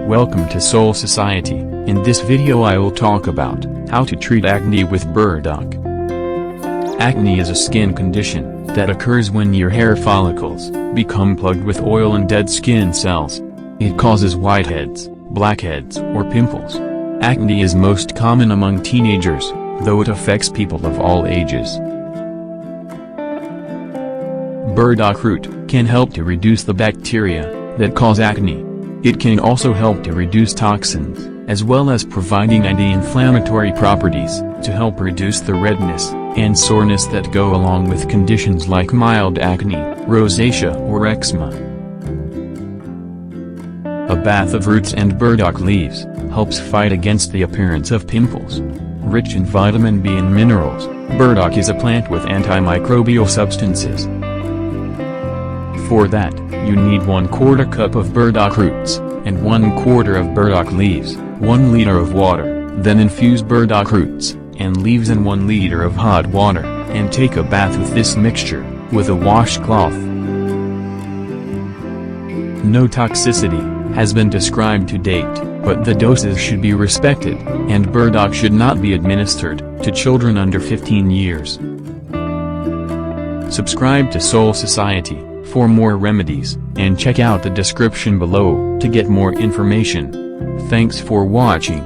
Welcome to Soul Society. In this video I will talk about how to treat acne with burdock. Acne is a skin condition that occurs when your hair follicles become plugged with oil and dead skin cells. It causes whiteheads, blackheads, or pimples. Acne is most common among teenagers, though it affects people of all ages. Burdock root can help to reduce the bacteria that cause acne. It can also help to reduce toxins, as well as providing anti-inflammatory properties to help reduce the redness and soreness that go along with conditions like mild acne, rosacea or eczema. A bath of roots and burdock leaves helps fight against the appearance of pimples. Rich in vitamin B and minerals, burdock is a plant with antimicrobial substances. For that, you need 1/4 cup of burdock roots, and 1/4 of burdock leaves, 1 liter of water. Then infuse burdock roots and leaves in 1 liter of hot water, and take a bath with this mixture, with a washcloth. No toxicity has been described to date, but the doses should be respected, and burdock should not be administered to children under 15 years. Subscribe to Soul Society for more remedies, and check out the description below to get more information. Thanks for watching.